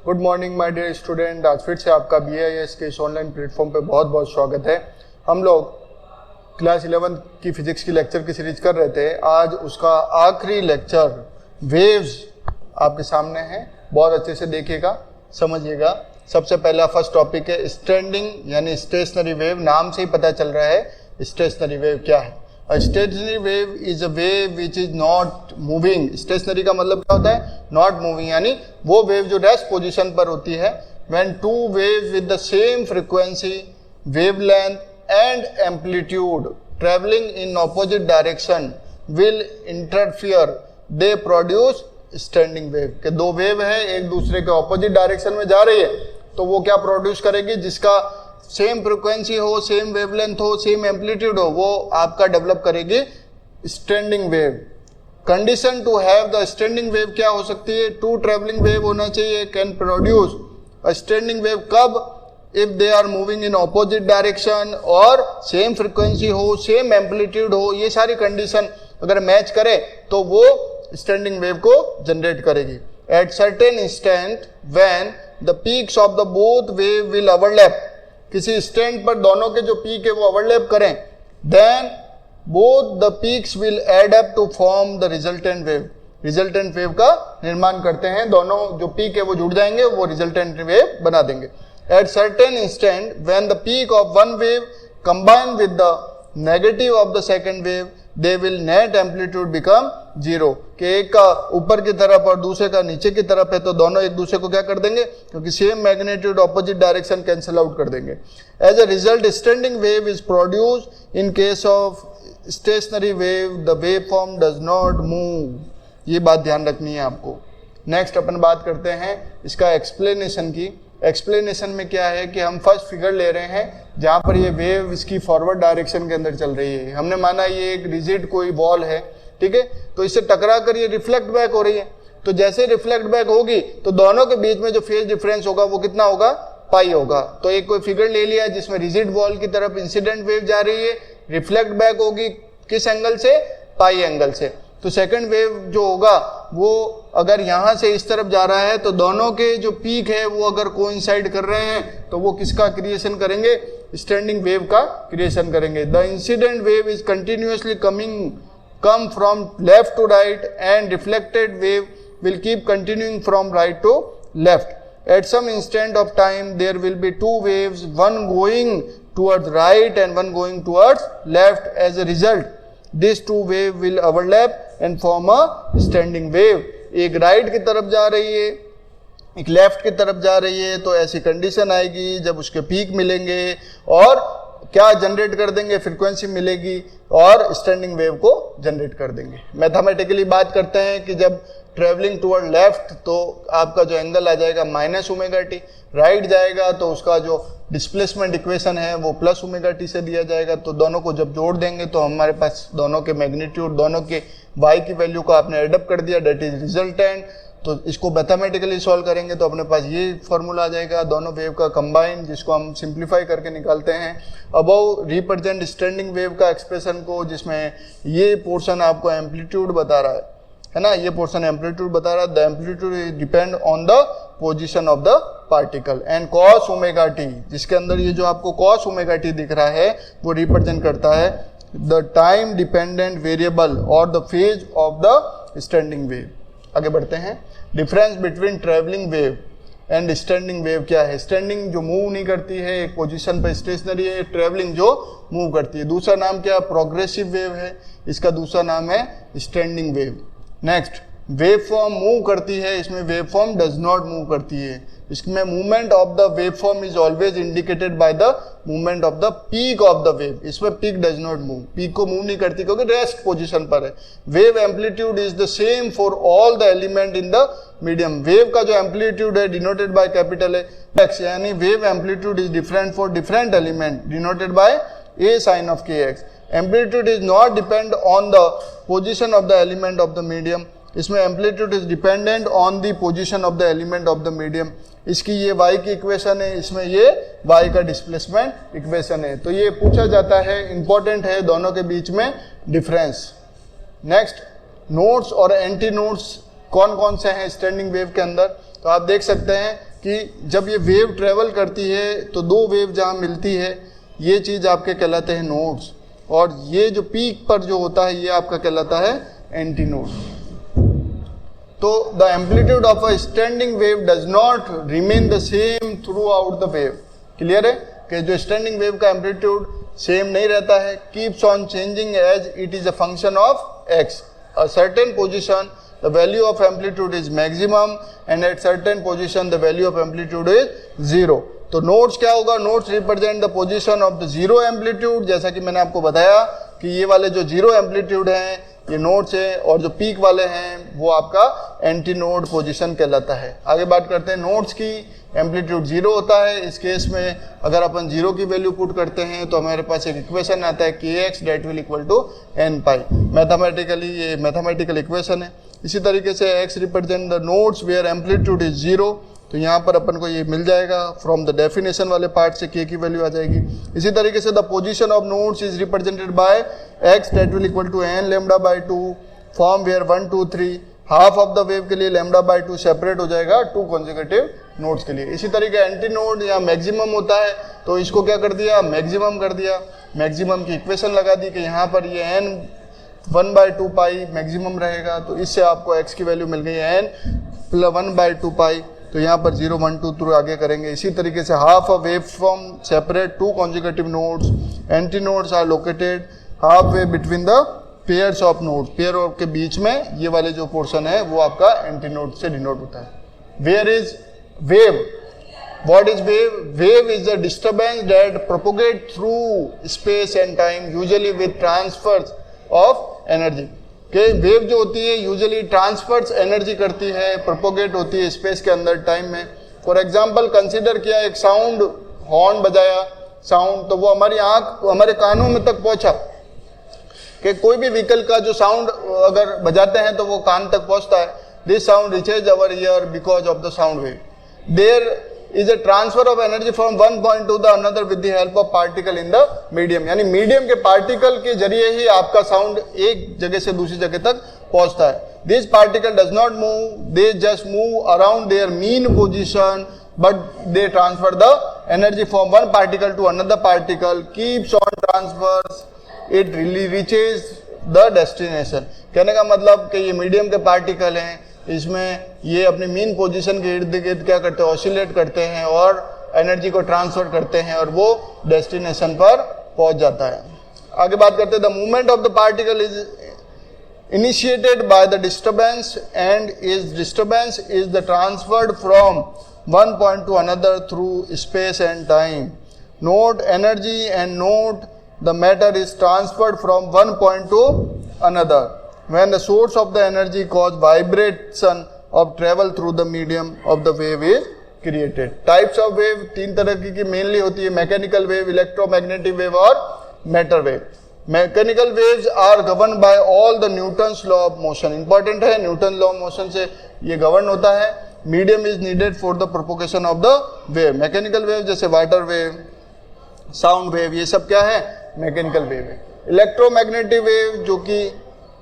Good morning my dear student. आज फिर से आपका BIS के इस ऑनलाइन प्लेटफॉर्म पे बहुत बहुत स्वागत है। हम लोग क्लास 11 की फिजिक्स की लेक्चर की सीरीज कर रहे थे। आज उसका आखिरी लेक्चर वेव्स आपके सामने है, बहुत अच्छे से देखिएगा, समझिएगा। सबसे पहला फर्स्ट टॉपिक है स्टैंडिंग यानी स्टेशनरी वेव। नाम से ही पता चल रहा है स्टेशनरी वेव क्या है। A stationary wave is a wave which is not moving। Stationary का मतलब क्या होता है? नॉट मूविंग, यानी वो वेव जो रेस्ट पोजीशन पर होती है। When two waves with the same frequency, wavelength and amplitude traveling in opposite direction will interfere, they produce standing wave। कि दो वेव है एक दूसरे के ऑपोजिट डायरेक्शन में जा रही है, तो वो क्या प्रोड्यूस करेगी? जिसका सेम फ्रिक्वेंसी हो, सेम वेवलेंथ हो, सेम एम्पलीट्यूड हो, वो आपका डेवलप करेगी standing wave. Condition to have the standing wave क्या हो सकती है? टू ट्रेवलिंग वेव होना चाहिए, can produce a standing wave. कब? If they are moving in opposite direction और सेम फ्रिक्वेंसी हो, सेम एम्पलीट्यूड हो, ये सारी कंडीशन अगर मैच करे तो वो स्टैंडिंग वेव को जनरेट करेगी। At certain instant when the peaks of the both wave will overlap, किसी स्टैंड पर दोनों के जो पीक है वो ओवरलैप करें, then both the peaks will add up to form the resultant wave. Resultant wave का निर्माण करते हैं, दोनों जो पीक है वो जुड़ जाएंगे, वो रिजल्टेंट वेव बना देंगे। Eight certain instant when the peak of one wave combine with the negative of the second wave, they will net amplitude become zero. कि एक का ऊपर की तरफ और दूसरे का नीचे की तरफ है, तो दोनों एक दूसरे को क्या कर देंगे? क्योंकि same magnitude opposite direction cancel out कर देंगे। As a result standing wave is produce in case of stationary wave, the wave form does not move. ये बात ध्यान रखनी है आपको। नेक्स्ट अपन बात करते हैं इसका एक्सप्लेनेशन की। एक्सप्लेनेशन में क्या है कि हम फर्स्ट फिगर ले रहे हैं जहां पर ये वेव इसकी फॉरवर्ड डायरेक्शन के अंदर चल रही है। हमने माना ये एक रिजिड कोई बॉल है, ठीक है, तो इससे टकरा कर ये रिफ्लेक्ट बैक हो रही है। तो जैसे रिफ्लेक्ट बैक होगी तो दोनों के बीच में जो फेज डिफरेंस होगा वो कितना होगा? पाई होगा। तो एक कोई फिगर ले लिया जिसमें रिजिड बॉल की तरफ इंसिडेंट वेव जा रही है, रिफ्लेक्ट बैक होगी किस एंगल से? पाई एंगल से। तो सेकंड वेव जो होगा वो अगर यहां से इस तरफ जा रहा है तो दोनों के जो पीक है वो अगर कोइंसाइड कर रहे हैं तो वो किसका क्रिएशन करेंगे? स्टैंडिंग वेव का क्रिएशन करेंगे। The incident wave is continuously come from left to right and reflected wave will keep continuing from right to left. At some instant of time there will be two waves, one going towards right and one going towards left. As a result these two waves will overlap and form a standing wave। एक right की तरफ जा रही है, एक left की तरफ जा रही है, तो ऐसी कंडीशन आएगी जब उसके पीक मिलेंगे और क्या जनरेट कर देंगे? फ्रीक्वेंसी मिलेगी और स्टैंडिंग वेव को जनरेट कर देंगे। मैथमेटिकली बात करते हैं कि जब ट्रेवलिंग टुवर्ड लेफ्ट तो आपका जो एंगल आ जाएगा -ω_t, राइट जाएगा तो उसका जो डिस्प्लेसमेंट इक्वेशन है वो +ω_t से दिया जाएगा। तो दोनों को जब जोड़ देंगे तो हमारे पास दोनों के मैग्नीट्यूड, दोनों के y की वैल्यू को आपने एडअप कर दिया, दैट इज रिजल्टेंट। तो इसको मैथमेटिकली सॉल्व करेंगे तो अपने पास ये फॉर्मूला आ जाएगा, दोनों वेव का कंबाइन, जिसको हम सिंप्लीफाई करके निकालते हैं। अबव रिप्रेजेंट स्टैंडिंग वेव का एक्सप्रेशन को, जिसमें ये पोर्शन आपको एम्पलीट्यूड बता रहा है ना, ये पोर्शन एम्पलीट्यूड बता रहा है। The amplitude depend on the position of the particle and cos ω_t, जिसके अंदर ये जो आपको cos ω_t दिख रहा है वो रिप्रेजेंट करता है द टाइम डिपेंडेंट वेरिएबल और the phase of the standing wave. आगे बढ़ते हैं। Difference between travelling wave and standing wave क्या है? स्टैंडिंग जो मूव नहीं करती है, एक पोजीशन पर स्टेशनरी है, ट्रेवलिंग जो मूव करती है। दूसरा नाम क्या? प्रोग्रेसिव वेव है, इसका दूसरा नाम है standing wave. Next, wave form move करती है, इसमें wave form does not move करती है। इसमें movement of the wave form is always indicated by the movement of the peak of the wave. इसमें peak does not move, peak को move नहीं करती क्योंकि रेस्ट पोजीशन पर है। Wave amplitude is the same for all the element in the medium. Wave का जो amplitude है डिनोटेड बाय कैपिटल एक्स, यानी wave amplitude is different for different element denoted by a sin of kx। Amplitude is not depend on the position of the element of the medium. इसमें amplitude is dependent on the position of the element of the medium. इसकी ये y की equation है, इसमें ये y का displacement equation है। तो ये पूछा जाता है, इंपॉर्टेंट है दोनों के बीच में डिफरेंस। नेक्स्ट, नोड्स और एंटी नोड्स कौन कौन से हैं स्टैंडिंग वेव के अंदर? तो आप देख सकते हैं कि जब ये वेव ट्रेवल करती है तो दो वेव जहाँ मिलती है ये चीज़ आपके कहलाते हैं नोड्स, और ये जो पीक पर जो होता है ये आपका कहलाता है एंटी नोड। तो the amplitude of a standing wave does not remain the same through out the wave. Clear है कि जो स्टैंडिंग वेव का एम्पलीट्यूड सेम नहीं रहता है, keeps on changing as it is a function of x. A certain position the value of amplitude is maximum and at certain position the value of amplitude is 0। तो nodes क्या होगा, nodes represent the position of the zero amplitude, जैसा कि मैंने आपको बताया कि ये वाले जो जीरो एम्पलीट्यूड हैं ये नोड्स है, और जो पीक वाले हैं वो आपका एंटी नोड पोजीशन कहलाता है। आगे बात करते हैं नोड्स की। एम्पलीट्यूड जीरो होता है, इस केस में अगर अपन जीरो की वैल्यू पुट करते हैं तो हमारे पास एक इक्वेशन आता है kx that will equal to n pi. Mathematically ये मैथमेटिकल इक्वेशन है। इसी तरीके से x represent the nodes where amplitude is zero, तो यहाँ पर अपन को ये मिल जाएगा फ्रॉम द डेफिनेशन वाले पार्ट से k की वैल्यू आ जाएगी। इसी तरीके से the position of nodes is represented by x that will equal to n lambda by 2 form where 1 2 3 half of the wave के लिए लैम्डा बाय 2 सेपरेट हो जाएगा 2 कॉन्जिक्यूटिव नोड्स के लिए। इसी तरीके एंटी नोड या मैक्सिमम होता है, तो इसको क्या कर दिया, मैक्सिमम कर दिया। मैक्सिमम की इक्वेशन लगा दी कि यहाँ पर ये n 1/2 पाई मैक्सिमम रहेगा, तो इससे आपको x की वैल्यू मिल गई n प्लस 1/2 पाई। तो यहाँ पर 0 1 2 3 आगे करेंगे। इसी तरीके से half a wave from separate 2 consecutive nodes, anti nodes are located half way between the pairs of node, pair के बीच में ये वाले जो पोर्शन है वो आपका एंटी नोड से डिनोट होता है। Where is wave, what is wave? Wave is a disturbance that propagate through space and time usually with transfers of energy। के वेव जो होती है यूजुअली ट्रांसफर्स एनर्जी करती है, प्रोपोगेट होती है स्पेस के अंदर टाइम में। फॉर एग्जांपल कंसीडर किया एक साउंड, हॉर्न बजाया साउंड, तो वो हमारी आंख हमारे कानों में तक पहुंचा। कि कोई भी व्हीकल का जो साउंड अगर बजाते हैं तो वो कान तक पहुंचता है। This sound reaches our ear because of the sound wave. There is a transfer of energy from one point to the another with the help of particle in the medium, यानी medium के particle के जरिए ही आपका sound एक जगह से दूसरी जगह तक पहुंचता है। This particle does not move, they just move around there mean position, but they transfer the energy from one particle to another particle, keeps on transfers, it really reaches the destination। कहने का मतलब कि ये medium के particle हैं, इसमें ये अपनी मीन पोजीशन के इर्द गिर्द क्या करते हैं, ऑसिलेट करते हैं और एनर्जी को ट्रांसफर करते हैं और वो डेस्टिनेशन पर पहुंच जाता है। आगे बात करते हैं, the movement of the particle is initiated by the disturbance and is disturbance is the transferred from one point to another through space and time. Note energy and note the matter is transferred from one point to another when the source of the energy cause vibration of travel through the medium of the wave is created. Types of wave तीन तरह की mainly होती है, mechanical wave, electromagnetic wave और matter wave. Mechanical waves are govern by all the Newton's law of motion. Important है, Newton law of motion से ये govern होता है। Medium is needed for the propagation of the wave. Mechanical wave जैसे water wave, sound wave, ये सब क्या है, मैकेनिकल वेव है। इलेक्ट्रोमैग्नेटिक वेव, जो कि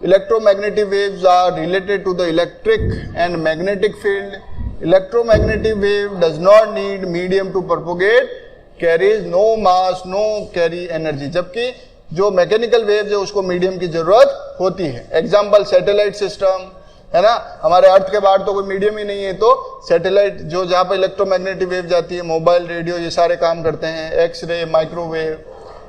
electromagnetic waves are related to the electric and magnetic field. Electromagnetic wave does not need medium to propagate, carries no mass, no carry energy, जबकि जो mechanical waves है उसको मीडियम की जरूरत होती है। एग्जांपल सैटेलाइट सिस्टम है ना, हमारे अर्थ के बाहर तो कोई मीडियम ही नहीं है, तो सैटेलाइट जो जहाँ पर इलेक्ट्रोमैग्नेटिक वेव जाती है, मोबाइल, रेडियो, ये सारे काम करते हैं, एक्सरे, माइक्रोवेव।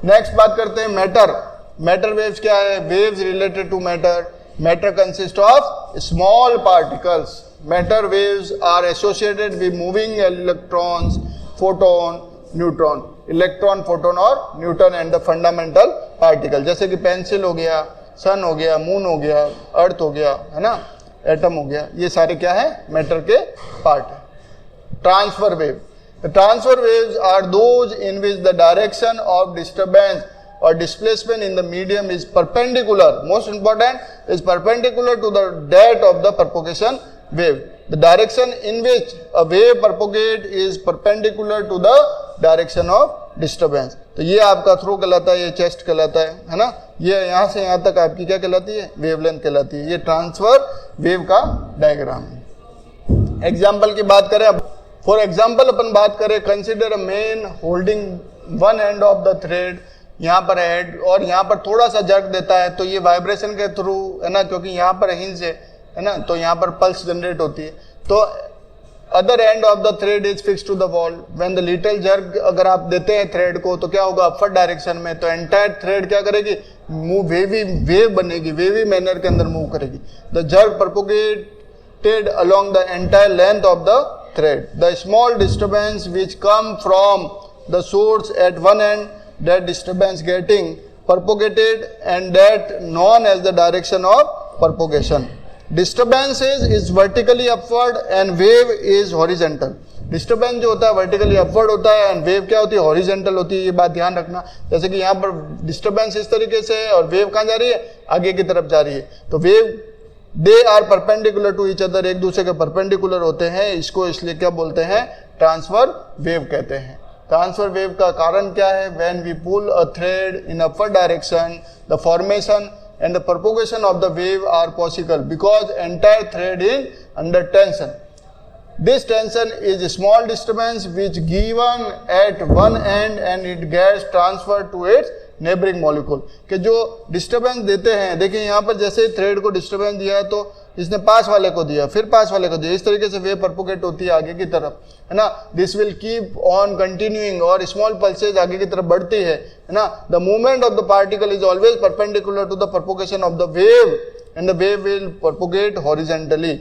नेक्स्ट बात करते हैं मैटर। मैटर वेव्स क्या है, waves related to matter. Matter consist of small particles. Matter waves are associated with moving electrons, photon, neutron. Electron, photon और neutron and the fundamental particle, जैसे कि pencil हो गया, सन हो गया, मून हो गया, अर्थ हो गया, है ना, एटम हो गया, ये सारे क्या है, मैटर के पार्ट है। Transfer wave, the transfer waves are those in which the direction of disturbance और displacement in the medium is perpendicular, most important, is perpendicular to the date of the propagation wave. The direction in which a wave propagate is perpendicular to the direction of disturbance. तो ये आपका throw कहलाता है, ये chest कहलाता है ना, ये यहाँ से यहाँ तक आपकी क्या कहलाती है, वेवलेंथ कहलाती है। ये ट्रांसफर वेव का डायग्राम है। एग्जाम्पल की बात करें अब, फॉर एग्जाम्पल अपन बात करें, consider a man holding one and of the thread, यहाँ पर हेड और यहाँ पर थोड़ा सा जर्क देता है, तो ये वाइब्रेशन के थ्रू है ना, क्योंकि यहाँ पर हिंज है ना, तो यहाँ पर पल्स जनरेट होती है। तो other end of the thread is fix to the wall, when the little jerk अगर आप देते हैं थ्रेड को तो क्या होगा, अपवर्ड डायरेक्शन में, तो एंटायर थ्रेड क्या करेगी, मूव, वेव बनेगी, वेवी मैनर के अंदर मूव करेगी। The jerk propagated along the entire length of the thread. The small disturbance which come from the source at one end, that disturbance getting propagated and that known as the direction of propagation. Disturbance is vertically upward and wave is horizontal. Disturbance जो होता है vertically upward होता है and wave क्या होती है, horizontal होती है। ये बात ध्यान रखना, जैसे कि यहाँ पर डिस्टर्बेंस इस तरीके से है और वेव कहाँ जा रही है, आगे की तरफ जा रही है। तो wave they are perpendicular to each other, एक दूसरे के परपेंडिकुलर होते हैं, इसको इसलिए क्या बोलते हैं, ट्रांसफर वेव कहते हैं। ट्रांसफर वेव का कारण क्या है, when we pull a thread in upward direction the formation and the propagation of the wave are possible because entire thread is under tension. This tension is a small disturbance which given at one end and it gets transferred to its neighboring molecule. कि जो disturbance देते हैं, देखिए यहाँ पर जैसे thread को disturbance दिया है तो इसने पास वाले को दिया, फिर पास वाले को दिया, इस तरीके से वेव प्रोपोगेट होती है आगे की तरफ, है ना। This will keep on continuing, और स्मॉल पल्सेज आगे की तरफ बढ़ती है ना। The movement of the particle is always perpendicular to the propagation of the wave and the wave will propagate horizontally,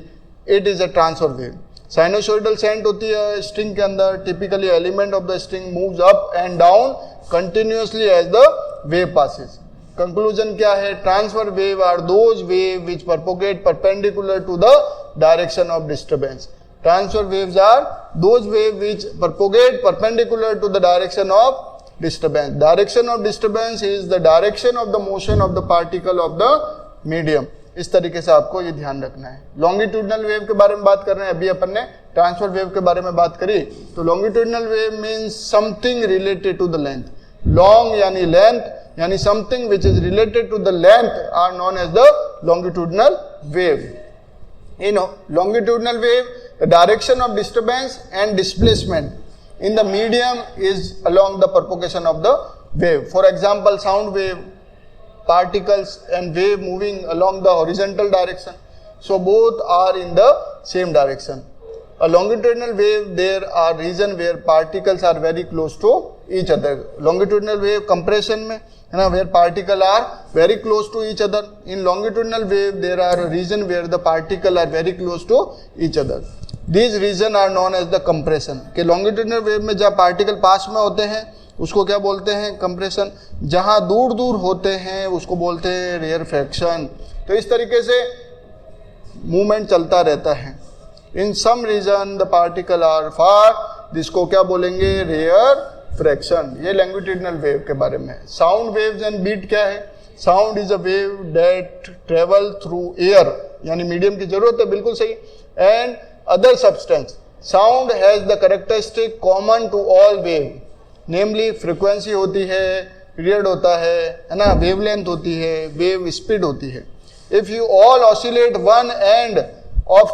it is a transfer wave. Sinusoidal सेंट होती है स्ट्रिंग के अंदर, typically element of the string moves up and down continuously as the wave passes. Conclusion क्या है, transfer wave are those wave which propagate perpendicular to the direction of disturbance. Transfer waves are those wave which propagate perpendicular to the direction of disturbance. Direction of disturbance is the direction of the motion of the particle of the medium. इस तरीके से आपको ये ध्यान रखना है। Longitudinal wave के बारे में बात कर रहे हैं, अभी अपन ने ट्रांसफर वेव के बारे में बात करी। तो longitudinal wave means something related to the length. Long यानी लेंथ, यानी something which is related to the length are known as the longitudinal wave. In longitudinal wave the direction of disturbance and displacement in the medium is along the propagation of the wave. For example, sound wave, particles and wave moving along the horizontal direction, so both are in the same direction. A longitudinal wave, there are region where particles are very close to each other. Longitudinal wave compression में है ना, where particles are very close to each other. In longitudinal wave there are a region where the particles are very close to each other. These region are known as the compression. कि longitudinal wave में जहाँ particle पास में होते हैं उसको क्या बोलते हैं, कंप्रेशन। जहां दूर दूर होते हैं उसको बोलते हैं रेयरफैक्शन। तो इस तरीके से मूवमेंट चलता रहता है। In some region the particle are far, जिसको क्या बोलेंगे, रेयर फ्रैक्शन। ये लॉन्गिट्यूडिनल वेव के बारे में। साउंड वेव्स एंड बीट क्या है, sound is a wave that travel through air, यानी मीडियम की जरूरत है, बिल्कुल सही, and other substance. Sound has the characteristic common to all wave, namely frequency होती है, पीरियड होता है ना, वेवलेंथ होती है, वेव स्पीड होती है। If you all oscillate one end of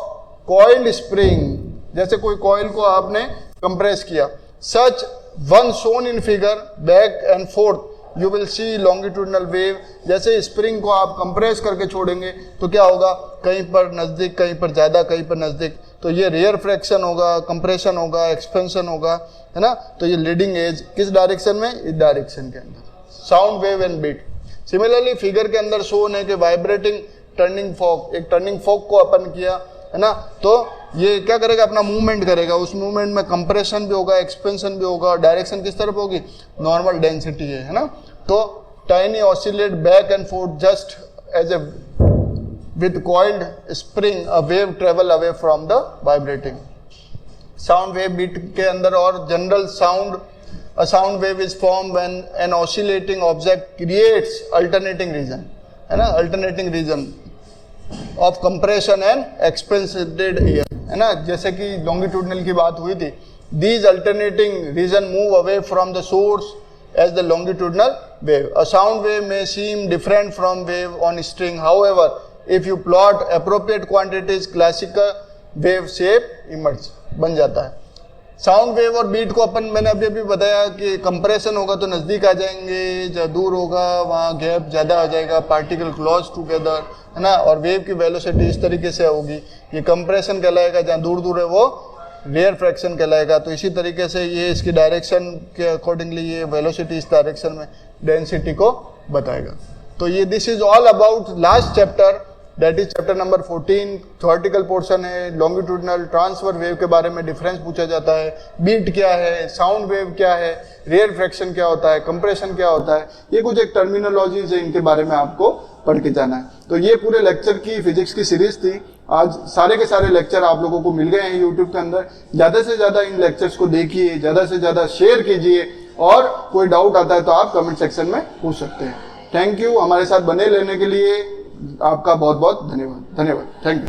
coiled spring, जैसे कोई कॉइल को आपने कंप्रेस किया, such one shown in figure back and fourth you will see longitudinal wave. जैसे स्प्रिंग को आप कंप्रेस करके छोड़ेंगे तो क्या होगा, कहीं पर नज़दीक, कहीं पर ज़्यादा, कहीं पर नज़दीक। तो ये रेयर फ्रैक्शन होगा, कंप्रेशन होगा, एक्सपेंशन होगा, है ना। तो ये लीडिंग एज किस डायरेक्शन में, इस डायरेक्शन के अंदर। Sound wave and beat. Similarly figure के अंदर शोन है कि वाइब्रेटिंग टर्निंग फोक, एक टर्निंग फोक को अपन किया, है ना, तो ये क्या करेगा, अपना मूवमेंट करेगा। उस मूवमेंट में कंप्रेशन भी होगा, एक्सपेंशन भी होगा, डायरेक्शन किस तरफ होगी, नॉर्मल डेंसिटी है ना। तो tiny oscillate back and forth just as a with coiled spring, a wave travel away from the vibrating. Sound wave beat के अंदर और general sound, a sound wave is formed when an oscillating object creates alternating region, है ना, alternating region of compression and expansed air, है ना। जैसे कि longitudinal की बात हुई थी, these alternating region move away from the source as the longitudinal wave. A sound wave may seem different from wave on string, however if you plot appropriate quantities classical wave shape emerge, बन जाता है। Sound wave और beat को अपन मैंने अभी अभी बताया कि कंप्रेशन होगा तो नज़दीक आ जाएंगे, जहाँ दूर होगा वहाँ गैप ज़्यादा आ जाएगा, पार्टिकल क्लोज टुगेदर, है ना। और वेव की वेलोसिटी इस तरीके से होगी, ये कंप्रेशन कहलाएगा, जहाँ दूर दूर है वो रेयर फ्रैक्शन कहलाएगा। तो इसी तरीके से ये इसकी डायरेक्शन के अकॉर्डिंगली ये वेलोसिटी इस डायरेक्शन में डेंसिटी को बताएगा। तो ये this is all about last chapter, that is chapter number 14। Theoretical portion है, लॉन्गिट्यूडनल ट्रांसफर वेव के बारे में डिफरेंस पूछा जाता है, बीट क्या है, साउंड वेव क्या है, रेयर फ्रैक्शन क्या होता है, कंप्रेशन क्या होता है, ये कुछ एक टर्मिनोलॉजीज है, इनके बारे में आपको पढ़ के जाना है। तो ये पूरे लेक्चर की फिजिक्स की सीरीज थी। आज सारे के सारे लेक्चर आप लोगों को मिल गए हैं यूट्यूब के अंदर। ज़्यादा से ज़्यादा इन लेक्चर्स को देखिए, ज़्यादा से ज़्यादा शेयर कीजिए, और कोई डाउट आता है तो आप कमेंट सेक्शन में पूछ सकते हैं। थैंक यू, हमारे साथ बने रहने के लिए आपका बहुत बहुत धन्यवाद। Thank you.